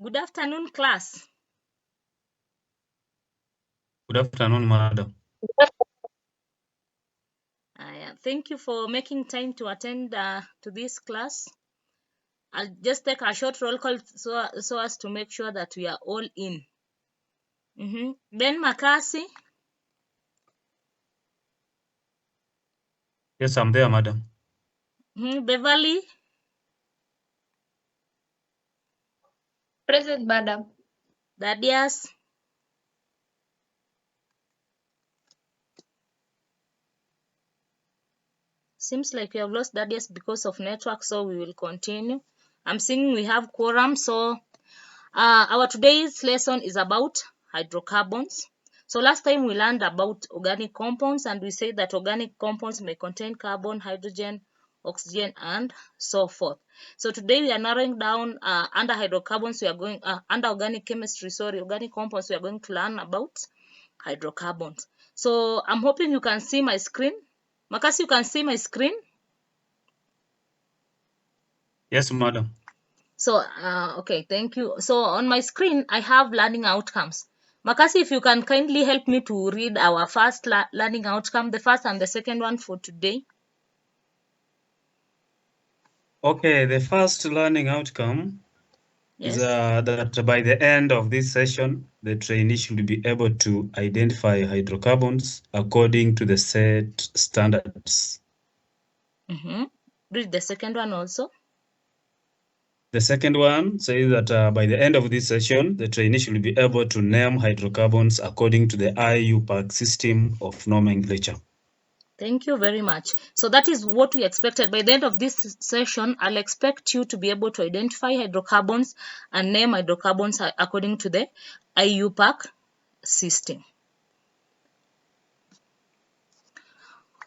Good afternoon, class. Good afternoon, madam. Thank you for making time to attend to this class. I'll just take a short roll call so as to make sure that we are all in. Ben Makasi. Yes, I'm there, madam. Beverly. Present, madam. Dadias. Seems like we have lost Dadias because of network, so we will continue. I'm seeing we have quorum, so our today's lesson is about hydrocarbons. So last time we learned about organic compounds, and we said that organic compounds may contain carbon, hydrogen, oxygen, and so forth. So today we are narrowing down under hydrocarbons. We are going under organic chemistry. Organic compounds. We are going to learn about hydrocarbons. So I'm hoping you can see my screen. Makasi, you can see my screen. Yes, madam. So, okay, thank you. So on my screen, I have learning outcomes. Makasi, if you can kindly help me to read our first learning outcome, the first and the second one for today. Okay, the first learning outcome is that by the end of this session, the trainee should be able to identify hydrocarbons according to the set standards. Read the second one also. The second one says that by the end of this session, the trainee should be able to name hydrocarbons according to the IUPAC system of nomenclature. Thank you very much. So that is what we expected. By the end of this session, I'll expect you to be able to identify hydrocarbons and name hydrocarbons according to the IUPAC system.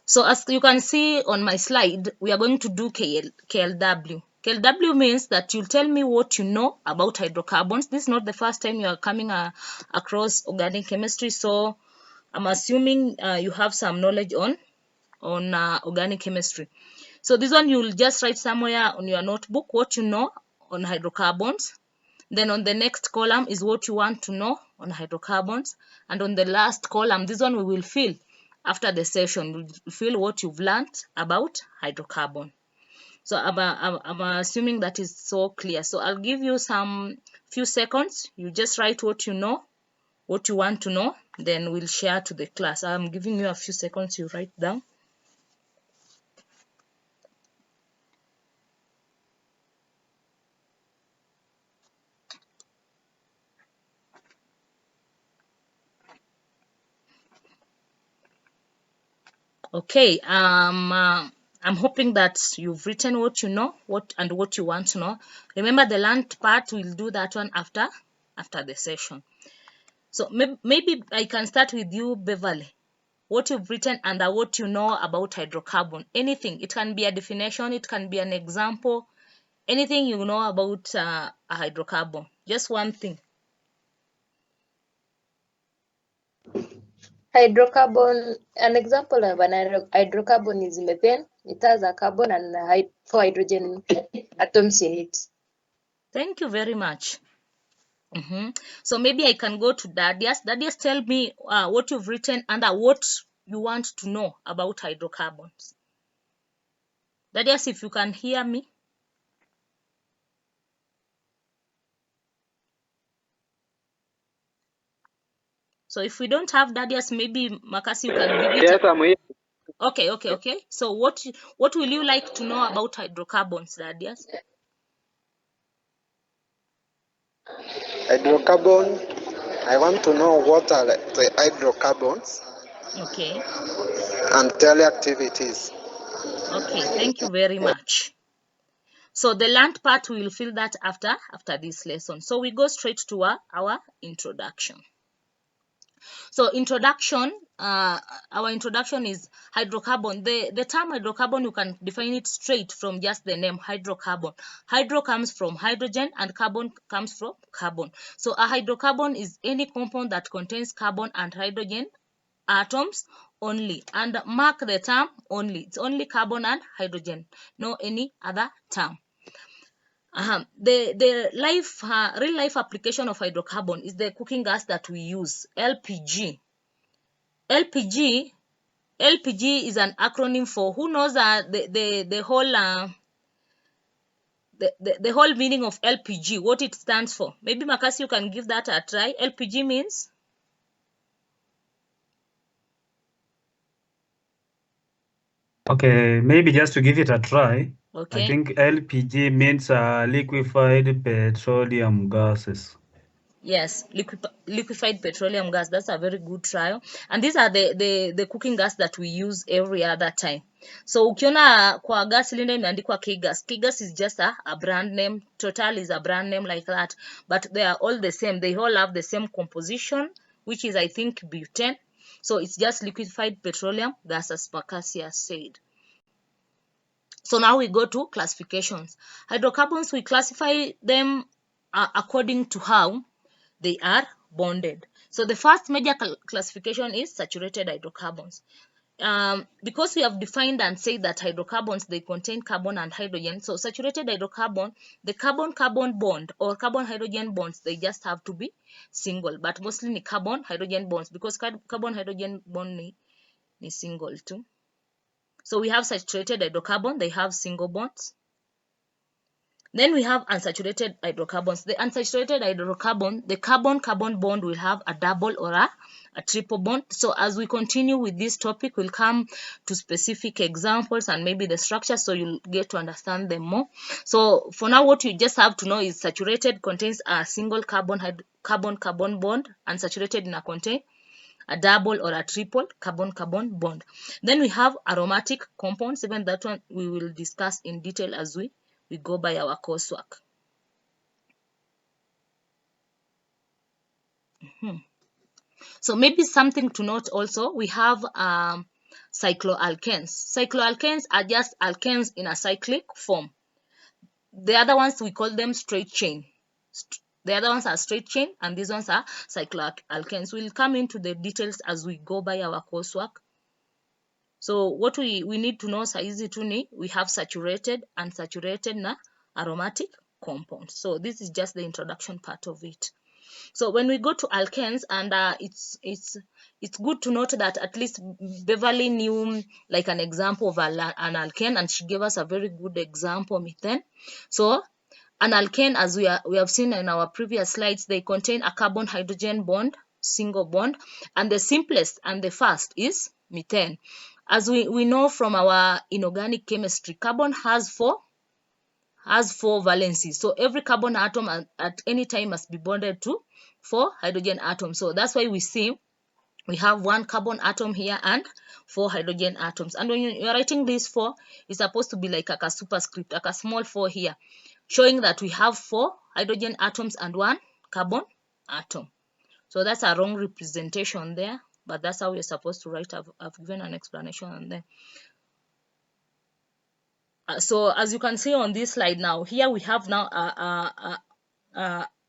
So as you can see on my slide, we are going to do KLW. KLW means that you'll tell me what you know about hydrocarbons. This is not the first time you are coming across organic chemistry, so I'm assuming you have some knowledge on organic chemistry. So this one you'll just write somewhere on your notebook what you know on hydrocarbons. Then on the next column is what you want to know on hydrocarbons. And on the last column, this one we will fill after the session. We'll fill what you've learned about hydrocarbon. So I'm assuming that is so clear. So I'll give you some few seconds. You just write what you know, what you want to know. Then we'll share to the class. I'm giving you a few seconds. You write down. Okay, I'm hoping that you've written what you know, what you want to know. Remember the learned part, we'll do that one after the session. So maybe I can start with you, Beverly. What you've written under what you know about hydrocarbon. Anything. It can be a definition, it can be an example, anything you know about a hydrocarbon. Just one thing. Hydrocarbon, an example of an hydrocarbon is methane. It has a carbon and 4 hydrogen atoms in it. Thank you very much. So maybe I can go to Dadias. Dadias, tell me what you've written under what you want to know about hydrocarbons. Dadias, if you can hear me. So if we don't have Dadias, maybe Makasi, you can give it. Yes, I'm here. Okay. So what will you like to know about hydrocarbons, Dadias? Hydrocarbon. I want to know what are the hydrocarbons. Okay. And daily activities. Okay, thank you very much. So the learned part, we will fill that after this lesson. So we go straight to our introduction. So introduction, our introduction is hydrocarbon. The term hydrocarbon, you can define it straight from just the name hydrocarbon. Hydro comes from hydrogen and carbon comes from carbon. So a hydrocarbon is any compound that contains carbon and hydrogen atoms only, and mark the term only. It's only carbon and hydrogen, no any other term. The real life application of hydrocarbon is the cooking gas that we use, LPG. LPG is an acronym for, who knows the whole meaning of LPG, what it stands for? Maybe Makasi, you can give that a try. LPG means? Okay, maybe just to give it a try. Okay. I think LPG means liquefied petroleum gases. Yes, liquefied petroleum gas. That's a very good trial. And these are the cooking gas that we use every other time. So ukiona kwa gas cylinder imeandikwa K-gas. K-gas is just a brand name. Total is a brand name like that. But they are all the same. They all have the same composition, which is, I think, butane. So it's just liquefied petroleum gas, as Makasi has said. So now we go to classifications. Hydrocarbons, we classify them according to how they are bonded. So the first major classification is saturated hydrocarbons. Because we have defined and said that hydrocarbons, they contain carbon and hydrogen. So saturated hydrocarbon, the carbon-carbon bond or carbon-hydrogen bonds, they just have to be single. But mostly ni carbon-hydrogen bonds, because carbon-hydrogen bond ni single too. So we have saturated hydrocarbon, they have single bonds. Then we have unsaturated hydrocarbons. The unsaturated hydrocarbon, the carbon-carbon bond will have a double or a triple bond. So as we continue with this topic, we'll come to specific examples and maybe the structure, so you'll get to understand them more. So for now, what you just have to know is saturated contains a single carbon-carbon bond, unsaturated in a contain a double or a triple carbon-carbon bond. Then we have aromatic compounds. Even that one we will discuss in detail as we go by our coursework. So maybe something to note also, we have cycloalkanes. Cycloalkanes are just alkanes in a cyclic form. The other ones, we call them straight chain. The other ones are straight chain, and these ones are cycloalkanes. We'll come into the details as we go by our coursework. So what we need to know saizi tu ni, we have saturated, unsaturated na aromatic compounds. So this is just the introduction part of it. So when we go to alkanes, and it's good to note that at least Beverly knew like an example of an alkane, and she gave us a very good example, methane. So an alkane, as we have seen in our previous slides, they contain a carbon-hydrogen bond, single bond, and the simplest and the first is methane. As we know from our inorganic chemistry, carbon has four valencies. So every carbon atom at any time must be bonded to 4 hydrogen atoms. So that's why we see we have 1 carbon atom here and 4 hydrogen atoms. And when you're writing this 4, it's supposed to be like a superscript, like a small 4 here, showing that we have 4 hydrogen atoms and 1 carbon atom. So that's a wrong representation there, but that's how we're supposed to write. I've given an explanation on there. So as you can see on this slide now, here we have now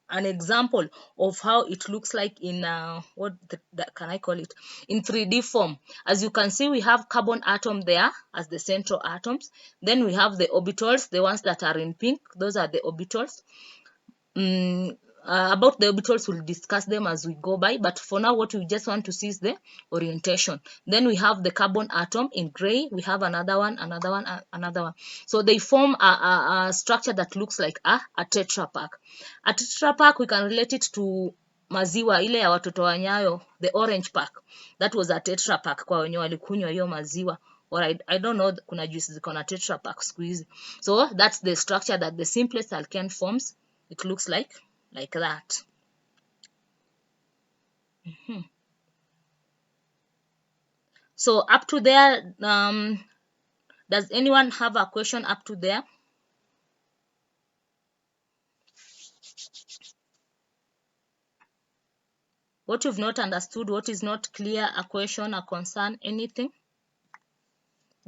an example of how it looks like in can I call it, in 3D form. As you can see, we have carbon atom there as the central atoms. Then we have the orbitals, the ones that are in pink. Those are the orbitals. About the orbitals, we'll discuss them as we go by, but for now what we just want to see is the orientation. Then we have the carbon atom in gray. We have another one, another one. So they form a structure that looks like a tetra pack. A tetra pack, we can relate it to maziwa ile ya watoto wa Nyayo, the orange pack. That was a tetra pack kwa wenye walikunywa hiyo maziwa. Or I don't know, kuna juice ziko na tetra pack siku hizi. So that's the structure that the simplest alkane forms. It looks like that. So up to there, does anyone have a question up to there? What you've not understood, what is not clear, a question, a concern, anything?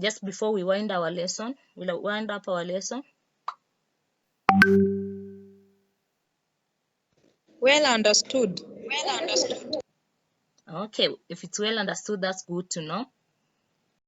Just before we wind our lesson, we'll wind up our lesson. Well understood. Okay, if it's well understood, that's good to know.